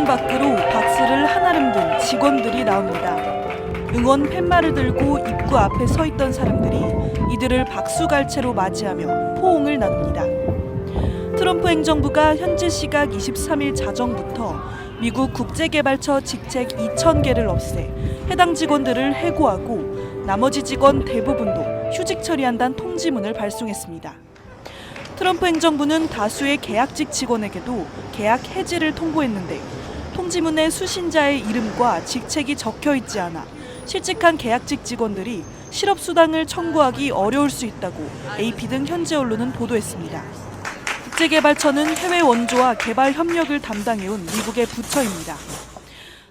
밖으로 박스를 한아름 든 직원들이 나옵니다. 응원 팻말을 들고 입구 앞에 서 있던 사람들이 이들을 박수갈채로 맞이하며 포옹을 나눕니다. 트럼프 행정부가 현지 시각 23일 자정부터 미국 국제개발처 직책 2,000개를 없애 해당 직원들을 해고하고 나머지 직원 대부분도 휴직 처리한다는 통지문을 발송했습니다. 트럼프 행정부는 다수의 계약직 직원에게도 계약 해지를 통보했는데 통지문에 수신자의 이름과 직책이 적혀 있지 않아 실직한 계약직 직원들이 실업수당을 청구하기 어려울 수 있다고 AP 등 현지 언론은 보도했습니다. 국제개발처는 해외 원조와 개발 협력을 담당해온 미국의 부처입니다.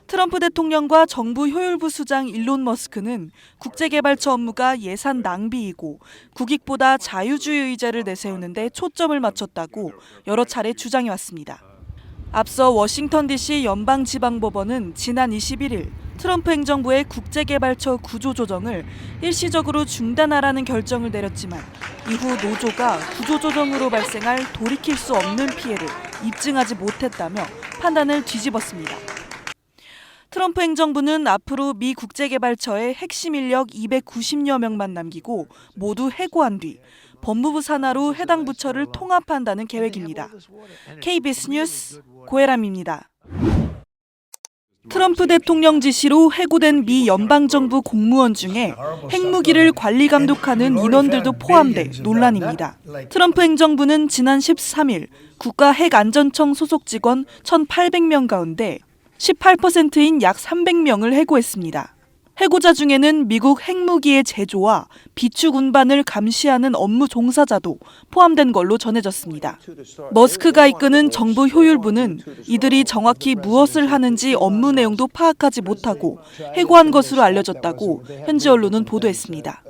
트럼프 대통령과 정부 효율부 수장 일론 머스크는 국제개발처 업무가 예산 낭비이고 국익보다 자유주의 의제를 내세우는 데 초점을 맞췄다고 여러 차례 주장해왔습니다. 앞서 워싱턴 DC 연방지방법원은 지난 21일 트럼프 행정부의 국제개발처 구조조정을 일시적으로 중단하라는 결정을 내렸지만 이후 노조가 구조조정으로 발생할 돌이킬 수 없는 피해를 입증하지 못했다며 판단을 뒤집었습니다. 트럼프 행정부는 앞으로 미 국제개발처의 핵심 인력 290여 명만 남기고 모두 해고한 뒤 법무부 산하로 해당 부처를 통합한다는 계획입니다. KBS 뉴스 고혜람입니다. 트럼프 대통령 지시로 해고된 미 연방정부 공무원 중에 핵무기를 관리 감독하는 인원들도 포함돼 논란입니다. 트럼프 행정부는 지난 13일 국가핵안전청 소속 직원 1,800명 가운데 18%인 약 300명을 해고했습니다. 해고자 중에는 미국 핵무기의 제조와 비축 운반을 감시하는 업무 종사자도 포함된 걸로 전해졌습니다. 머스크가 이끄는 정부 효율부는 이들이 정확히 무엇을 하는지 업무 내용도 파악하지 못하고 해고한 것으로 알려졌다고 현지 언론은 보도했습니다.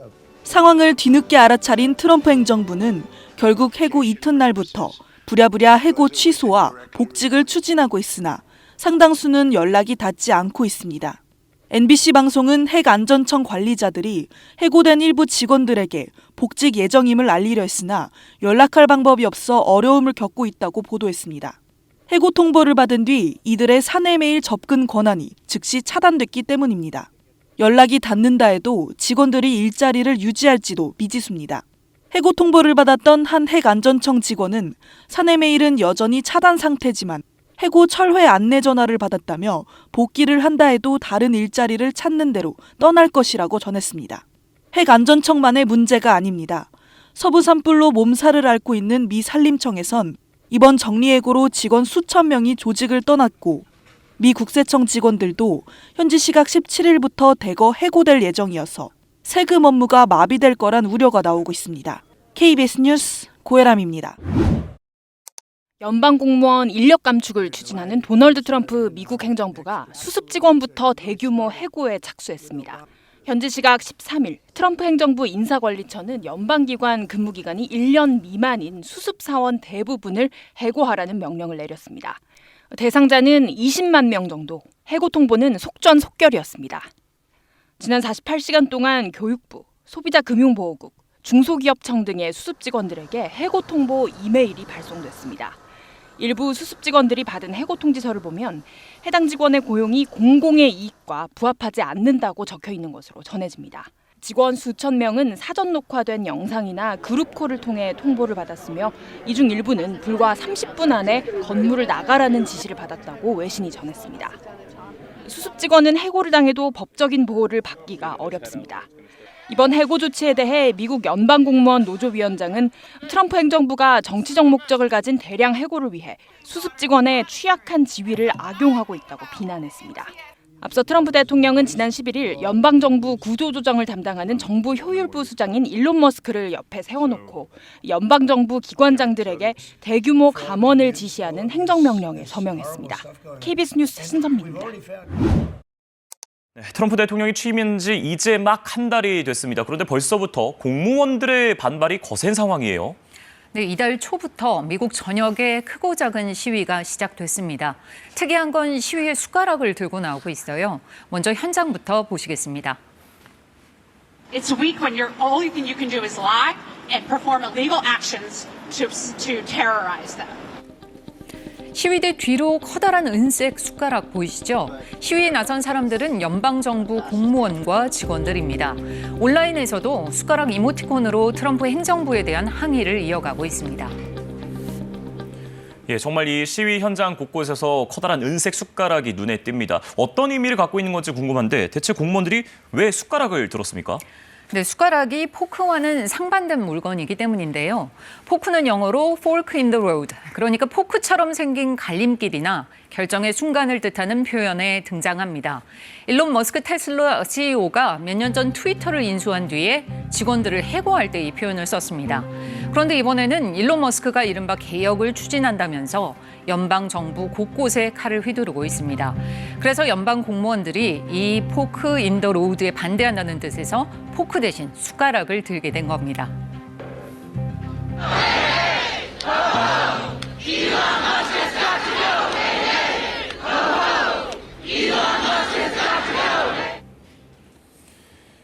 상황을 뒤늦게 알아차린 트럼프 행정부는 결국 해고 이튿날부터 부랴부랴 해고 취소와 복직을 추진하고 있으나 상당수는 연락이 닿지 않고 있습니다. NBC 방송은 핵안전청 관리자들이 해고된 일부 직원들에게 복직 예정임을 알리려 했으나 연락할 방법이 없어 어려움을 겪고 있다고 보도했습니다. 해고 통보를 받은 뒤 이들의 사내 메일 접근 권한이 즉시 차단됐기 때문입니다. 연락이 닿는다 해도 직원들이 일자리를 유지할지도 미지수입니다. 해고 통보를 받았던 한 핵안전청 직원은 사내 메일은 여전히 차단 상태지만 해고 철회 안내 전화를 받았다며 복귀를 한다 해도 다른 일자리를 찾는 대로 떠날 것이라고 전했습니다. 핵안전청만의 문제가 아닙니다. 서부 산불로 몸살을 앓고 있는 미 산림청에선 이번 정리해고로 직원 수천 명이 조직을 떠났고 미 국세청 직원들도 현지 시각 17일부터 대거 해고될 예정이어서 세금 업무가 마비될 거란 우려가 나오고 있습니다. KBS 뉴스 고혜람입니다. 연방 공무원 인력 감축을 추진하는 도널드 트럼프 미국 행정부가 수습 직원부터 대규모 해고에 착수했습니다. 현지 시각 13일 트럼프 행정부 인사관리처는 연방기관 근무기간이 1년 미만인 수습 사원 대부분을 해고하라는 명령을 내렸습니다. 대상자는 20만 명 정도, 해고 통보는 속전속결이었습니다. 지난 48시간 동안 교육부, 소비자금융보호국, 중소기업청 등의 수습 직원들에게 해고 통보 이메일이 발송됐습니다. 일부 수습 직원들이 받은 해고 통지서를 보면 해당 직원의 고용이 공공의 이익과 부합하지 않는다고 적혀 있는 것으로 전해집니다. 직원 수천 명은 사전 녹화된 영상이나 그룹콜을 통해 통보를 받았으며 이 중 일부는 불과 30분 안에 건물을 나가라는 지시를 받았다고 외신이 전했습니다. 수습 직원은 해고를 당해도 법적인 보호를 받기가 어렵습니다. 이번 해고 조치에 대해 미국 연방공무원 노조위원장은 트럼프 행정부가 정치적 목적을 가진 대량 해고를 위해 수습 직원의 취약한 지위를 악용하고 있다고 비난했습니다. 앞서 트럼프 대통령은 지난 11일 연방정부 구조조정을 담당하는 정부 효율부 수장인 일론 머스크를 옆에 세워놓고 연방정부 기관장들에게 대규모 감원을 지시하는 행정명령에 서명했습니다. KBS 뉴스 신선미입니다. 트럼프 대통령이 취임한 지 이제 막 한 달이 됐습니다. 그런데 벌써부터 공무원들의 반발이 거센 상황이에요. 네, 이달 초부터 미국 전역에 크고 작은 시위가 시작됐습니다. 특이한 건 시위에 숟가락을 들고 나오고 있어요. 먼저 현장부터 보시겠습니다. It's a week when all you can do is lie and perform illegal actions to terrorize them. 시위대 뒤로 커다란 은색 숟가락 보이시죠? 시위에 나선 사람들은 연방정부 공무원과 직원들입니다. 온라인에서도 숟가락 이모티콘으로 트럼프 행정부에 대한 항의를 이어가고 있습니다. 예, 정말 이 시위 현장 곳곳에서 커다란 은색 숟가락이 눈에 띕니다. 어떤 의미를 갖고 있는 건지 궁금한데 대체 공무원들이 왜 숟가락을 들었습니까? 네, 숟가락이 포크와는 상반된 물건이기 때문인데요. 포크는 영어로 fork in the road, 그러니까 포크처럼 생긴 갈림길이나 결정의 순간을 뜻하는 표현에 등장합니다. 일론 머스크 테슬라 CEO가 몇 년 전 트위터를 인수한 뒤에 직원들을 해고할 때 이 표현을 썼습니다. 그런데 이번에는 일론 머스크가 이른바 개혁을 추진한다면서 연방 정부 곳곳에 칼을 휘두르고 있습니다. 그래서 연방 공무원들이 이 포크 인 더 로드에 반대한다는 뜻에서 포크 대신 숟가락을 들게 된 겁니다.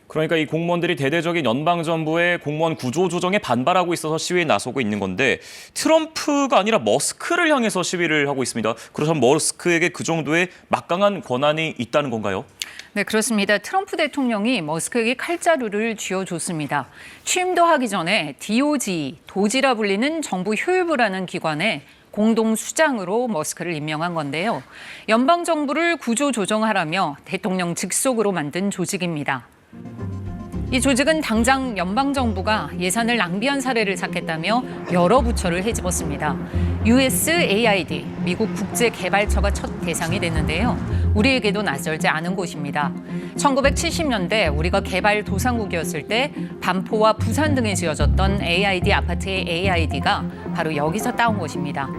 그러니까 이 공무원들이 대대적인 연방정부의 공무원 구조 조정에 반발하고 있어서 시위에 나서고 있는 건데 트럼프가 아니라 머스크를 향해서 시위를 하고 있습니다. 그렇다면 머스크에게 그 정도의 막강한 권한이 있다는 건가요? 네, 그렇습니다. 트럼프 대통령이 머스크에게 칼자루를 쥐어줬습니다. 취임도 하기 전에 DOJ, 도지라 불리는 정부 효율부라는 기관에 공동 수장으로 머스크를 임명한 건데요. 연방 정부를 구조 조정하라며 대통령 직속으로 만든 조직입니다. 이 조직은 당장 연방정부가 예산을 낭비한 사례를 삭혔다며 여러 부처를 헤집었습니다. USAID, 미국 국제개발처가 첫 대상이 됐는데요. 우리에게도 낯설지 않은 곳입니다. 1970년대 우리가 개발도상국이었을 때 반포와 부산 등에 지어졌던 AID 아파트의 AID가 바로 여기서 따온 것입니다.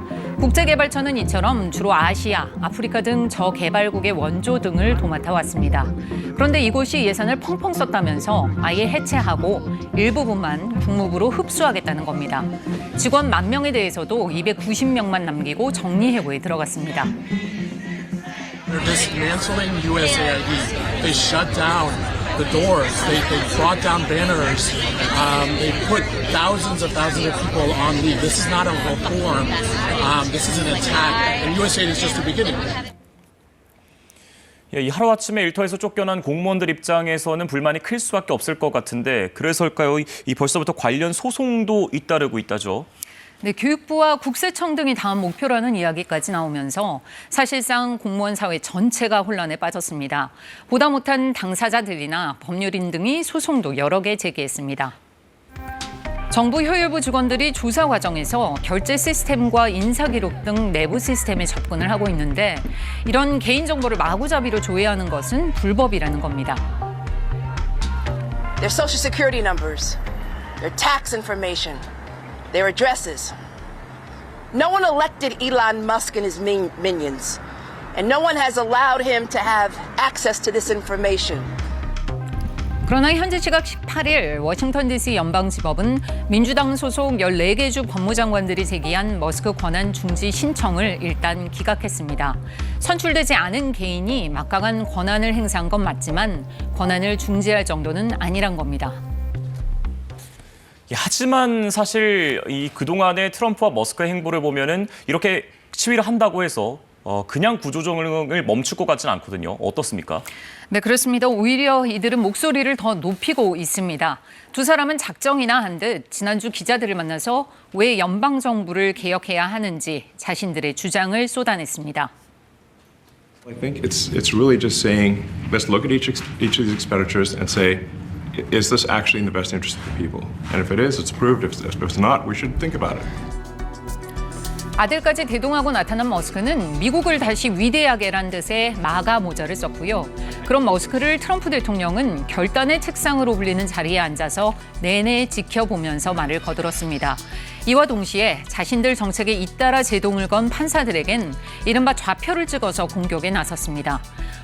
국제개발처는 이처럼 주로 아시아, 아프리카 등 저개발국의 원조 등을 도맡아 왔습니다. 그런데 이곳이 예산을 펑펑 썼다면서 아예 해체하고 일부분만 국무부로 흡수하겠다는 겁니다. 직원 10,000명에 대해서도 290명만 남기고 정리해고에 들어갔습니다. They're dismantling USAID. They shut down the doors. They brought down banners. They put thousands of people on leave. This is not a reform. This is an attack. And USAID is just the beginning. 예, 이 하루아침에 일터에서 쫓겨난 공무원들 입장에서는 불만이 클 수밖에 없을 것 같은데 그래서일까요? 이 벌써부터 관련 소송도 잇따르고 있다죠. 네, 교육부와 국세청 등이 다음 목표라는 이야기까지 나오면서 사실상 공무원 사회 전체가 혼란에 빠졌습니다. 보다 못한 당사자들이나 법률인 등이 소송도 여러 개 제기했습니다. 정부 효율부 직원들이 조사 과정에서 결제 시스템과 인사기록 등 내부 시스템에 접근을 하고 있는데 이런 개인정보를 마구잡이로 조회하는 것은 불법이라는 겁니다. Their social security numbers, their tax information, their addresses. No one elected Elon Musk and his minions, and no one has allowed him to have access to this information. 그러나 현지 시각 18일 워싱턴 DC 연방지법은 민주당 소속 14개 주 법무장관들이 제기한 머스크 권한 중지 신청을 일단 기각했습니다. 선출되지 않은 개인이 막강한 권한을 행사한 건 맞지만 권한을 중지할 정도는 아니란 겁니다. 하지만 사실 이 그동안의 트럼프와 머스크의 행보를 보면은 이렇게 시위를 한다고 해서 그냥 구조조정을 멈출 것 같지는 않거든요. 어떻습니까? 네, 그렇습니다. 오히려 이들은 목소리를 더 높이고 있습니다. 두 사람은 작정이나 한 듯 지난주 기자들을 만나서 왜 연방정부를 개혁해야 하는지 자신들의 주장을 쏟아냈습니다. I think it's really just saying, let's look at each of these expenditures and say, is this actually in the best interest of the people? And if it is, it's approved. If it's not, we should think about it. 아들까지 대동하고 나타난 머스크는 미국을 다시 위대하게란 뜻의 마가 모자를 썼고요. 그런 머스크를 트럼프 대통령은 결단의 책상으로 불리는 자리에 앉아서 내내 지켜보면서 말을 거들었습니다. 이와 동시에 자신들 정책에 잇따라 제동을 건 판사들에겐 이른바 좌표를 찍어서 공격에 나섰습니다.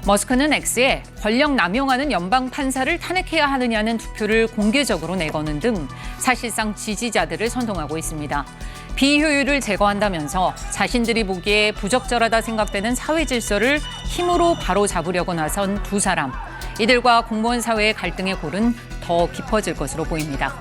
머스크는 X에 권력 남용하는 연방 판사를 탄핵해야 하느냐는 투표를 공개적으로 내거는 등 사실상 지지자들을 선동하고 있습니다. 비효율을 제거한다면서 자신들이 보기에 부적절하다 생각되는 사회 질서를 힘으로 바로잡으려고 나선 두 사람. 이들과 공무원 사회의 갈등의 골은 더 깊어질 것으로 보입니다.